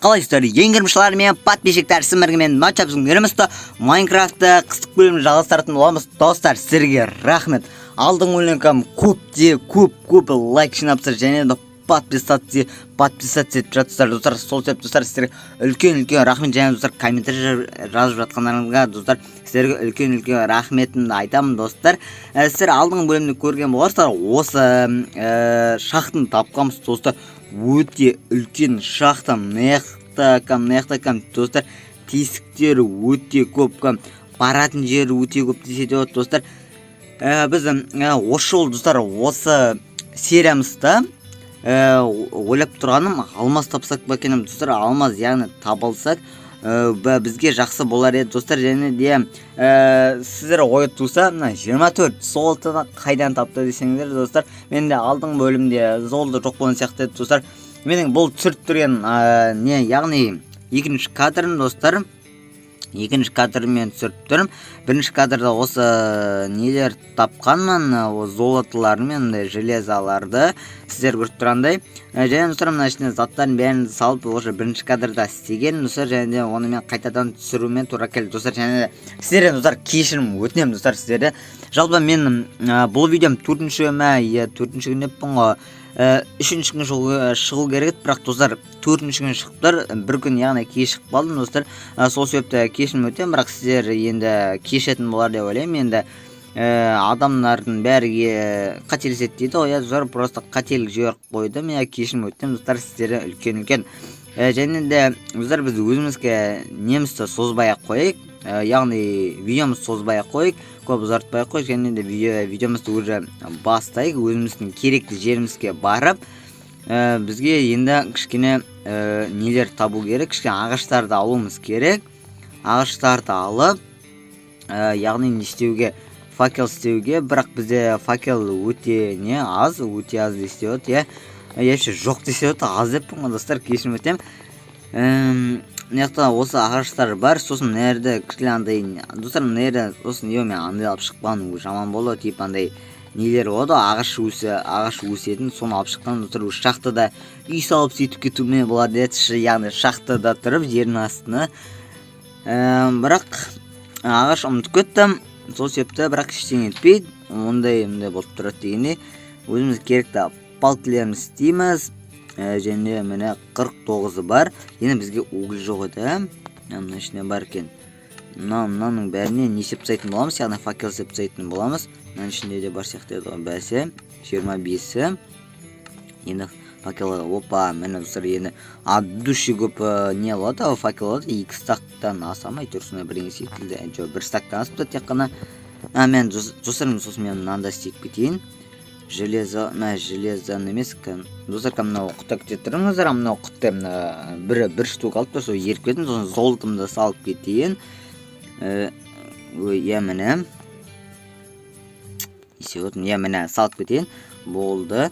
Қалайсыздар, еңгірмішілер мен подписчиктер сіздермен матчапсың көремізді. Майнкрафтта қыстық бөлімін жалғастыратын боламыз. Достар, сіздерге рахмет. Алдың өлеңкам көп лайк жинапсыздар және де подписаться етіп жатсыздар достар. Сол себепті достар, сіздерге үлкен рахмет және достар, комментарий жазып жатқандарыңызға достар, сіздерге үлкен рахметімді айтамын достар. Сіздер алдың бөлімді көрген боларсыздар, осы шахтын тапқанбыз достар. Өте үлкен шахта, мықты достар, тесіктері өте көп, баратын жері өте көп десе де достар. Біз осы жол достар, осы сериямызда ойлап тұрғаным, алмаз тапсақ па екенім достар. Алмаз яғни табылсақ бізге жақсы болар еді достар. Және де сіздер ой туса 24 золотыны қайдан тапты десеңдер достар. Мен де алдың бөлімде золоты жоқ болған сияқты еді достар. Менің бұл түсірттірген яғни екінші кадрым достар. Екінші кадрмен түсіріп тұрмын. Бірінші кадрда осы нелер тапқанмын, золотылар мен железаларды сіздер көріп тұрғандай. Және достар, мына ішіне заттарын бәрін салып осы бірінші кадрда істеген достар. Және де оны мен қайтадан түсірумен тура келді достар. Және де сіздерден достар кешірім өтінемін достар сіздерде. Жалпы мен бұл видеом 4-ші күн деппін ғой. 3-ші күн шығу керек, бірақ достар 4-ші күн шықтыр, бір күн яғни кешігіп қалдым достар. Сол себепті кешірім өтемін, бірақ сіздер енді кешетін болар деп ойлаймын. Енді адамдардың бәріге қателеседі дейді ғой, достар, просто қателік жіберіп қойды. Мен кешірім өтемін достар, сіздерге үлкен. Және де достар, біз өзімізге немісті созбай қойық, яғни видеомыз созбай қойық, көп ұзартпай қойық. Және де видеомызды уже бастайық, өзіміздің керекті жерімізге барып, бізге енді кішкене нелер табу керек, кішкене ағаштарды алуымыз керек. Ағаштарды алып, яғни не істеуге, факел істеуге, бірақ бізде факел өте аз десе өте, еші жоқ десе өте аз деппін достар, кешірім өтем. Неқта осы ағаштар бар, сосын нерді кішкене андай достар, нерді сосын мен андай алып шықпан жаман болды, тип андай нелер болды, ағаш өсетін, соны алып шыққан достар. Шахтада үй салып сөйтіп кетуме болады еді, яғни шахтада тұрып жердің астына. Бірақ ағаш ұмытып кеттім, сол себепті бірақ ештеңе етпейді, ондай болып тұрады дегенде өзіміз керекті палкілеріміз істейміз. Және міне 49-ы бар. Енді бізге уголь жоқ еді. Мына ішіне бар екен. Мынаның бәріне не септсайтын боламыз, яғни факел септсайтын боламыз. Мынаның ішінде де бар сияқты еді ғой, бәсе 25-і. Енді факел, опа, міне достар, енді аддуши көп не болады, факел болады. 2 стактан асамай тұрсына біріңе секілді. Жоқ, 1 стактан асыпты тек қана. Мен достарым, сосын мен мынанда істеп кетейін. Железан емес, достар, мынау құтта күтет тұрыңыздар, мынау құтта бір штук алып тұрса еріп кетін, сосын золотымды салып кетейін. Міне салып кетейін, болды.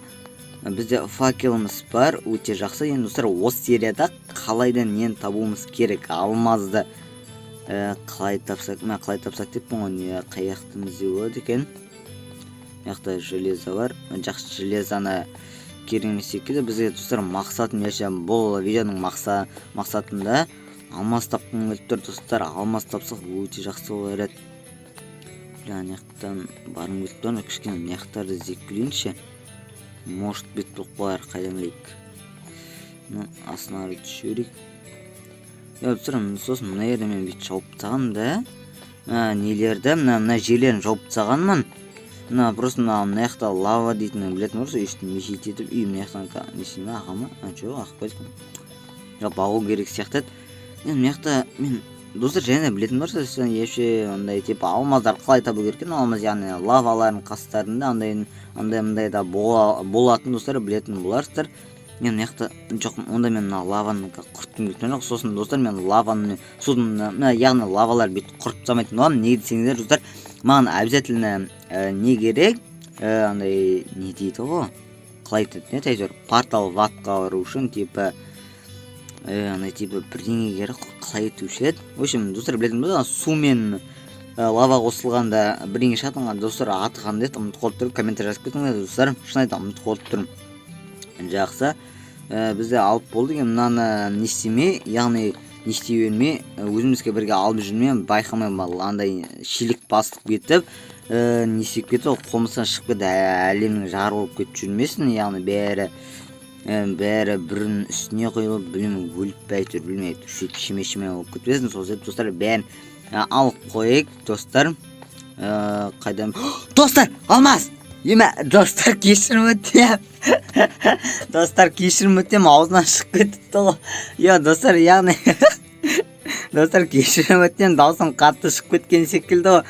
Бізде факеліміз бар, өте жақсы. Енді достар, осы серияда қалайдан нені табуымыз керек, алмазды қалай тапсақ деп бұңын қаяқтың іздеу өді екен. Яқта железа бар, жақсы железаны керемес секілді. Бізге достар мақсатым, бұл видеоның мақсатында алмаз тапқым келіп тұр достар. Алмаз тапсақ өте жақсы болар еді. Яқтан барым келіп тұр, кішкене яқтарды іздеп келейінші. Может бет болып қалар, қайдан білейік. Астына ары түшерейік. Достар, сосын мына ерді мен бет жауып тағам да, нелерді, мына жерлерін жауып тағанмын. Просто мына яқта лава дейтін білетін ұрсы, ештің мешет етіп, үй мына яқтан несіне ағама, жоқ, ақып қойдық. Бағу керек сияқты. Мына яқта мен достар және білетін ұрсы, еші ондай типа алмаздар қалай табу керкен, алмаз яғни лаваларын қастарында андай да болатын достар, білетін боларсыздар. Мен яқта жоқ, онда мен лаваны құрттым кеткен жоқ. Сосын достар, мен лаваны яғни лавалар бет құрт самайтын оламын. Не десеңдер достар, маған обязательно не керек, андай не дейді ғой, қалай айтады, портал ватқа бару үшін типа бірдеңе керек, қалай етуші еді. В общем, достар, білетін болды, сумен лава қосылғанда бірдеңе шатынға достар атығанды еді, ұмытып қалып тұрып, комментарий жазып кетіңдер достар, шын айтам, ұмытып қалып тұрмын. Жақсы. бізде алып болды екен. Мынаны не істемей, яғни не істей бермей, өзімізге бірге алып жүрмей, байқамай андай шилік басып кетіп, не істеп кетті, қомыстан шығып кетті, әлемнің жары болып кетіп жүрмесін, яғни бәрі бірінің үстіне қойылып, білмеймін, өліп бәйтір, білмейді, сөйтіп шеме болып кетпесін. Сол себеп достар, бәрін алып қойық, достар. Қайдам? Достар, алмас! Достар, кешірім өтем. Достар, кешірім өтем, аузынан шығып кетіпті ғой. Достар, яғни достар, кешірім өтем, даусым қатты шығып кеткен секілді ғой.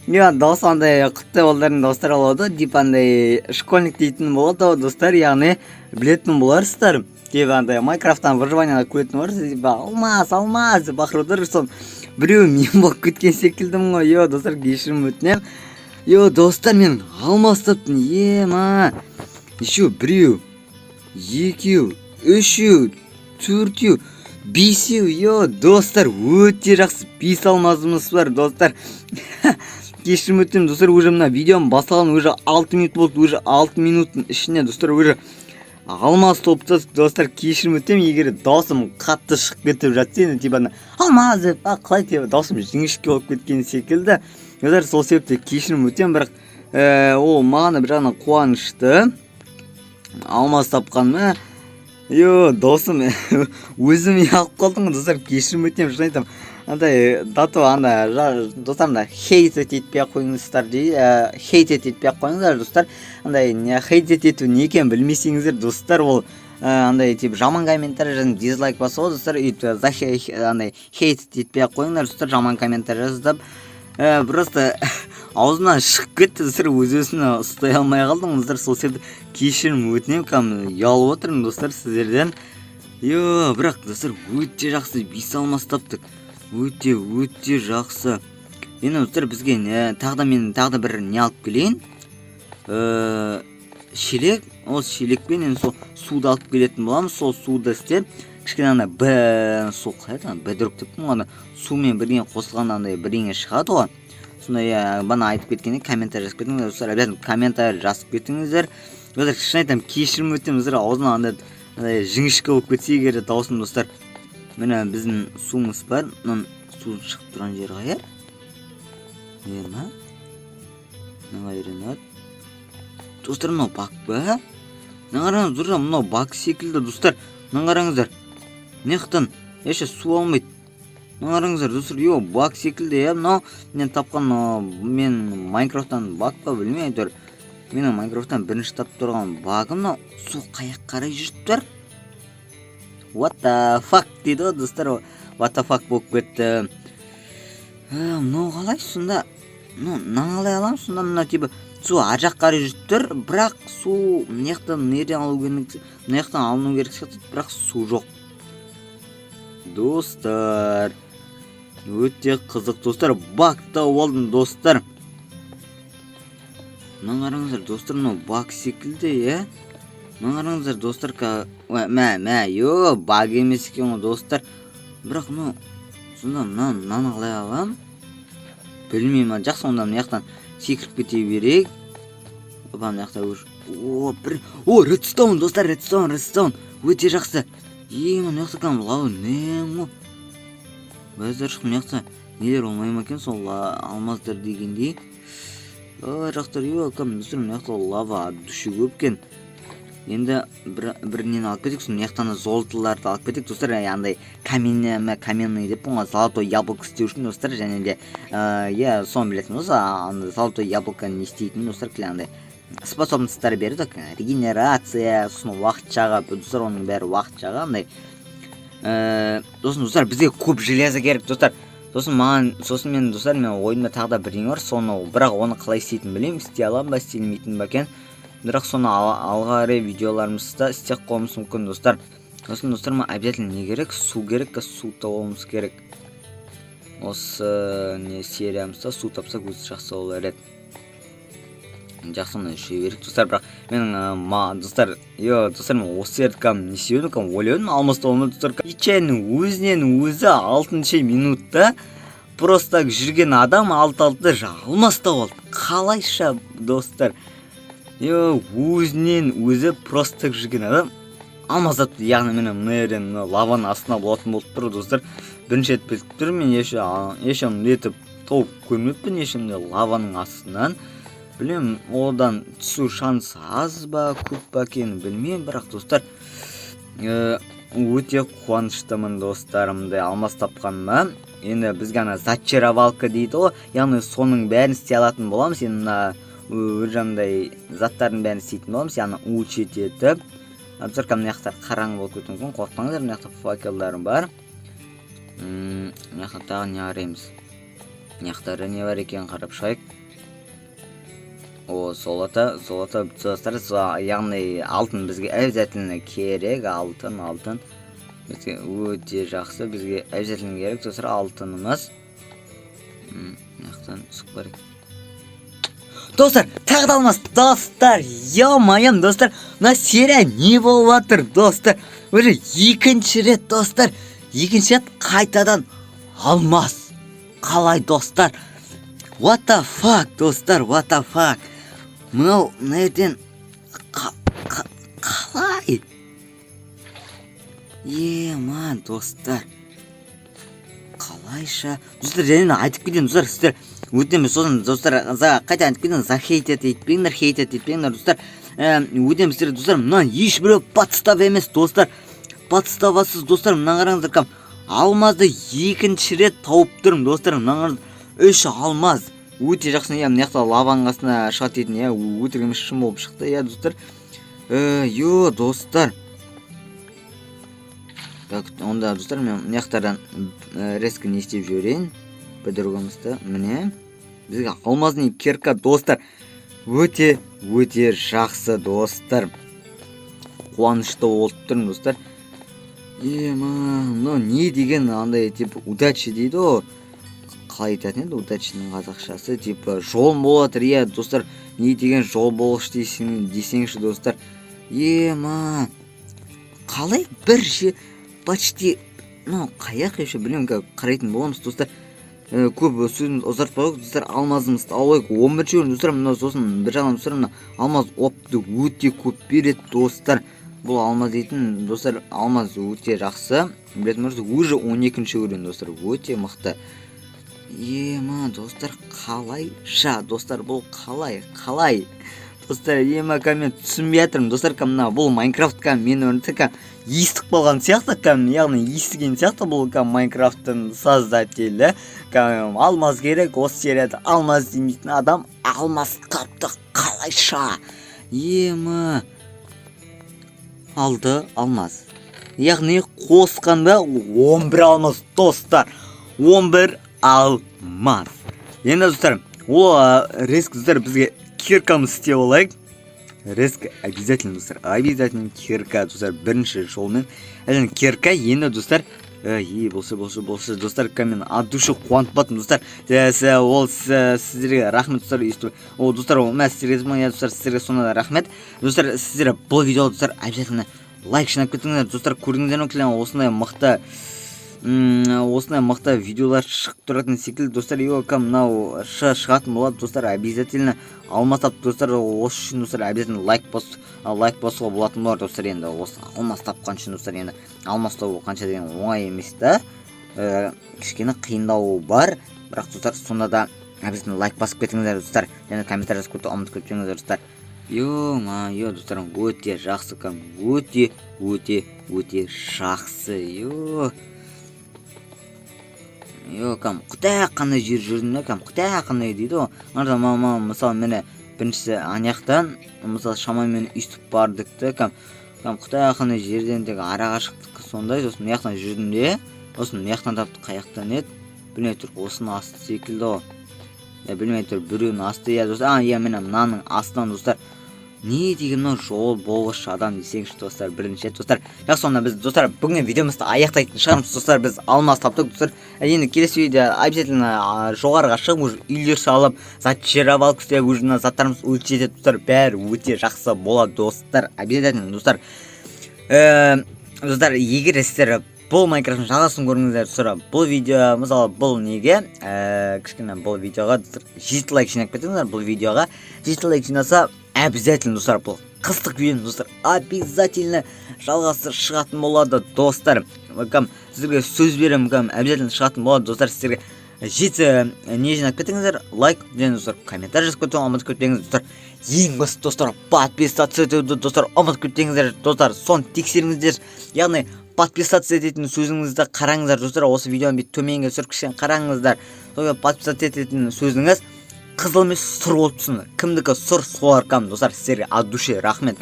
Дауыс андай құтты олдардың достар олады, деп андай школьник дейтін болады, достар, яғни білетін боларсыздар. Деп андай Майнкрафттан выживанияда көретін боларсыз, алмаз деп бақырудыр, сон біреу мен болып кеткен секілдім ғой. Достар, кешірім өтінем. Достар, мен алмаз таптым, еще біреу, екеу, үшеу, төртеу, бесеу, достар, өте жақсы 5 алмазымыз бар, достар. Кешірім өтем, достар, уже мына видеом басталған уже 6 минут болды, уже 6 минуттың ішіне, достар, уже алмаз топты, достар, кешірім өтем, егер даусым қатты шығып кетіп жатса, енді типа алмаз деп, қалай деп даусым жіңішке болып кеткен секілді. Достар, сол себепті кешірім өтем, бірақ ол маған бір жағынан қуанышты. Алмаз тапқаныма, даусым өзім алып қалдым, достар, кешірім өтем, шын айтам. Андай дату достарымда хейт етпей қойыңыздар дейді, хейт етпей қойыңыздар, достар. Андай хейт ету не екен білмесеңіздер, достар, ол андай тип жаман комментарий жазып дизлайк басып, достар, андай хейт етпей қойыңыздар, достар, жаман комментарий жазып, просто аузынан шығып кетті, достар, өз-өзіне ұстай алмай қалдым, достар. Сол себепті кешірім өтінем, ұялып отырмын, достар, сіздерден. Бірақ, достар, өте жақсы 5 алмаз таптық. Өте жақсы. Енді достар, бізге тағда бір не алып келейін. Шелек, ол шелекпен енді сол суды алып келетін боламыз. Сол суды істеп, кішкене сол қайда бедрук деп қойғанда сумен бірге қосылғанда андай бірдеңе шығады ғой. Сондай бана айтып кеткенде комментарий жазып кетіңіздер, достар, обязательно комментарий жазып кетіңіздер. Достар, шын айтам, кешірім өтем, достар, аузынан андай жіңішке болып кетсе егер даусым, достар. Міне біздің суымыз бар, су шығып тұрған жер қайыр? Достар, мынау бак ба? Қараңыздар, мынау бак секілді, достар. Қараңыздар. Неқтан, еше су алмайды. Қараңыздар, достар, бак секілді, мынау мен тапқан, мен Майнкрафттан бак па білмейді. Менің Майнкрафттан бірінші тапып тұрған багым, мынау су қаяқ қарай жүріп тұр. What the fuck дейді, достар, what the fuck болып кетті. Мынау қалай сонда? Қалай алам сонда? Мына типа су ажақ қарай жүріп тұр, бірақ су мынаяқтан нерден алу керек, мынаяқтан алыну керек сияқты, бірақ су жоқ. Достар, өте қызық, достар, бакта болдым, достар. Қараңыздар, достар, мынау бак секілді, қараңыздар, достар, баг емес екен ғой, достар. Бірақ сонда мынаны қалай алам? Білмеймін, жақсы, онда мынаяқтан секіріп кете берейік. Мынаяқта редстоун, достар, редстоун, өте жақсы. Мынаяқта лау нем ғой. Бәзір шық, мынаяқта нелер олмай ма екен, сол алмаздар дегендей. Жақтар, достар, мынаяқта лава дүші көп кен. Енді бірінен алып кетек, сон мынаяқтан золотыларды алып кетек, достар, андай каменный деп қойған золотой яблоко істеу үшін, достар, және де соны білетін болса, золотой яблоко не істейтін, достар, андай способностьтар берді, регенерация, сосын уақытшаға, достар, оның бәрі уақытшаға, андай достар, бізге көп железо керек, достар. Сосын мен, достар, мен ойымда тағда бірдеңе бар, соны, бірақ оны қалай істейтін білемін, істей алам ба, істелмейтін ба екен. Бірақ соны алғары видеоларымызда істеп қоюымыз мүмкін, достар. Сосын, достар, обязательно не керек? Су керек, су табуымыз керек. Осы сериямызда су тапсақ өзі жақсы болар еді. Жақсы мұны үші берік, достар, бірақ менің достар, мен осы ердікам не себедім, ойледім, алмаста олмады, достар. Ичайның өзінен өзі 6 минутта просто жүрген адам алты алмаста болды. Қалайша, достар? Өзінен өзі просто жүрген адам алмаз затты, яғни міне мына жерден лаваның астына болатын болып тұр достар. Бірінші рет біліп тұрмын, мен ешем нетіп тауып көрмеппін, ешемде лаваның астынан. Білем, одан түсу шансы аз ба, көп па екенін білмеймін, бірақ достар, өте қуаныштымын достарымды алмаз тапқаныма. Енді бізге ана зачаровалка дейді ғой, яғни соның бәрін істей алатын боламыз. Енді мына өжамдай заттардың бәрін істейтін боламыз, яғни учить етіп. Абзар мына жақта қараңғы болып кетуі мүмкін, қорықпаңыздар, мына жақта факелдарым бар. Мына жақта тағы не қараймыз? Мына жақта не бар екенін қарап шығайық. О, золото достар, яғни алтын бізге обязательно керек, алтын. Бізге өте жақсы, бізге обязательно керек достар, алтынымыз. Мына жақтан сұқ бар екен. Достар, тағы да алмаз, достар, ё-моем, достар, мына серия не болып жатыр, достар, уже екінші рет, достар, екінші рет қайтадан алмаз. Қалай, достар? What the fuck, достар, what the fuck? Мынау, мына қалай? Ман, достар, қалайша? Достар, және айтып кетейін, достар, сіздер өтеміз сосын, достар, қайта айтып кетейін, хейтет етпеңдер, достар. Өтеміз сіздер, достар, мұнан ешбіреу подстав емес, достар. Подставасыз, достар, мұнан қараңыздар, кәм алмазды екінші рет тауып тұрмын, достар, мұнан қараңыздар, 3 алмаз. Өте жақсы, мына жақта лаваның астына шығады етін, өте кемеш шым болып шықты, достар. Достар. Так, онда, достар, мен мына жақтардан резко не істеп жіберейін. По-другомызды, міне. Бізге алмаздың кирка, достар. Өте жақсы, достар. Қуанышты болып тұрмын, достар. Ну, не деген андай, типа, удача дейді о. Қалай айтатын еді удачаның қазақшасы, типа, жол болады, достар. Не деген жол болғыш десеңші, достар. Қалай бір почти, қаяқ еше білем, қарайтын боламыз, достар. Көп сөзіміз ұзартпайық, достар, алмазымызды алайық. 11 өрін, достар, мұна сосын бір жағынан, достар, мұна алмаз опты өте көп береді, достар. Бұл алмаз дейтін, достар, алмаз өте жақсы. Білетін мұрсы, уже 12-ші өрін, достар, өте мықты. Достар, қалайша, достар, бұл қалай? Достар, мен түсінбей жатырмын, достар, мына бұл Майнкрафт мен өрінті естік болған сияқты, яғни естіген сияқты бұл Майнкрафттың создателі. Алмаз керек, осы серияда алмаз демейтін адам алмаз тапты, қалайша? Алды алмаз. Яғни қосқанда 11 алмаз, достар. 11 алмаз. Енді, достар, ол резк, достар, бізге киркамыз істеп олайық. Резк обязательно, достар, обязательно кирка, достар, бірінші жолмен. Әжен кирка, енді, достар, болшы, достар, мен от души қуанып баттым, достар. Ол сіздерге рахмет, достар, ол, достар, мәз сіздерге, достар, сіздерге сонада рахмет. Достар, сіздерге бұл видео, достар, обязательно лайк жинап кетіңіздер, достар, көрдіңіздер ме, осындай мықты видеолар шығып тұратын секілді, достар. Мынау шығатын болады, достар, обязательно алмаз тапты, достар. Осы үшін, достар, обязательно лайк басуға болатын болады, достар. Енді осы алмаз тапқан үшін, достар, енді алмаз табу қанша деген оңай емес та, кішкене қиындауы бар, бірақ, достар, сонда да обязательно лайк басып кетіңіздер, достар. Және комментарий жазып кетуді ұмытып кетпеңіздер, достар. Достар, өте жақсы, өте жақсы, құдай қандай жер жүрдім, құдай қандай дейді о. Мысалы, мені біріншісі аяқтан, мысалы, шамамен үстіп бардық та, құдай қандай жерден тек араға шықтық, сондай, сосын аяқтан жүрдім де, сосын аяқтан тапты, қаяқтан еді, білмей тұр, осының асты секілді о. Білмей тұр, біреуінің асты, достар, мені мынаның астынан, достар, не деген жол болғыш адам десеңші, достар, бірінші, достар. Сонда біз, достар, бүгінгі видеомызды аяқтайтын шығармыз, достар, біз алмаз таптық, достар. Енді келесі видео обязательно жоғарыға шығып, уже үйлер салып, зачаровалка істеп, уже заттарымыз өлшетеді, достар, бәрі өте жақсы болады, достар, обязательно, достар. Достар, егер сіздер бұл Майнкрафттың жалғасын көріңіздер, достар, бұл видео, мысалы, бұл неге, кішкене бұл видеоға 7 лайк жинап кетіңіздер, бұл видеоға 7 лайк жинаса, обязательно, достар, бұл қыстық видео достар обязательно жалғасы шығатын болады достар. Сіздерге сөз беремін, обязательно шығатын болады достар. Сіздерге жеті не жинап кетіңіздер, лайк және достар комментарий жазып кетуін ұмытып кетпеңіз достар. Ең басты достар подписаться етуді достар ұмытып кетпеңіздер достар. Соны тексеріңіздер. Яғни подписаться ететін сөзіңізді қараңыздар достар. Осы видеоны бет төменге түсіріп кішкене қараңыздар. Сол подписаться ететін сөзіңіз қызыл емес сұр болып тұрсын. Кімдікі сұр солар достар. Сіздерге от души рахмет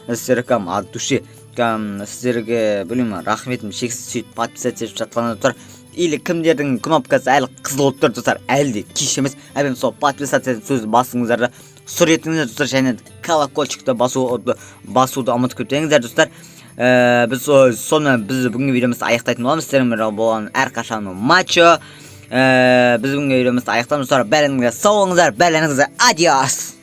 сіздерге от души сіздерге білмеймін рахметім шексіз сөйтіп подписаться етіп жатқандар достар. Или кімдердің кнопкасы әлі қызыл болып тұр достар, әлі де кеш емес. Әбен сол подписаться ететін сөзді басыңыздар, сұр етіңіздер достар, және колокольчикті басуды ұмытып кетпеңіздер достар. Біз бүгінгі видеомызды аяқтайтын боламыз. Сіздермен болған әрқашан матчо. Біз бүгінгі видеомызды аяқтаймыз достар. Бәріңізге сау болыңыздар, бәріңізге адиос.